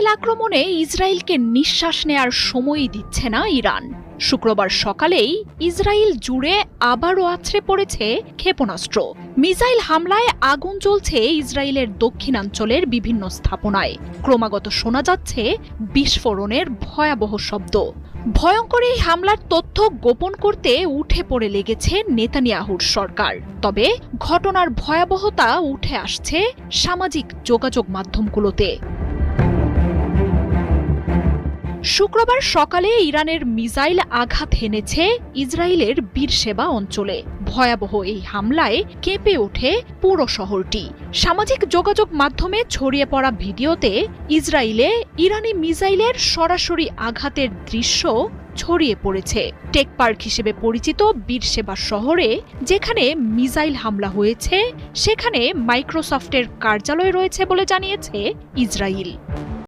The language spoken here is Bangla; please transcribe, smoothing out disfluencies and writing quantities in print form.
মিসাইল আক্রমণে ইসরায়েলকে নিঃশ্বাস নেয়ার সময়ই দিচ্ছে না ইরান। শুক্রবার সকালেই ইসরায়েল জুড়ে আবারও আছড়ে পড়েছে ক্ষেপণাস্ত্র। মিসাইল হামলায় আগুন জ্বলছে ইসরায়েলের দক্ষিণাঞ্চলের বিভিন্ন স্থাপনায়। ক্রমাগত শোনা যাচ্ছে বিস্ফোরণের ভয়াবহ শব্দ। ভয়ঙ্কর এই হামলার তথ্য গোপন করতে উঠে পড়ে লেগেছে নেতানিয়াহুর সরকার। তবে ঘটনার ভয়াবহতা উঠে আসছে সামাজিক যোগাযোগ মাধ্যমগুলোতে। শুক্রবার সকালে ইরানের মিসাইল আঘাত হেনেছে ইসরায়েলের বীরশেবা অঞ্চলে। ভয়াবহ এই হামলায় কেঁপে ওঠে পুরো শহরটি। সামাজিক যোগাযোগ মাধ্যমে ছড়িয়ে পড়া ভিডিওতে ইসরায়েলে ইরানি মিসাইলের সরাসরি আঘাতের দৃশ্য ছড়িয়ে পড়েছে। টেক পার্ক হিসেবে পরিচিত বীরশেবা শহরে যেখানে মিসাইল হামলা হয়েছে, সেখানে মাইক্রোসফটের কার্যালয় রয়েছে বলে জানিয়েছে ইসরায়েল।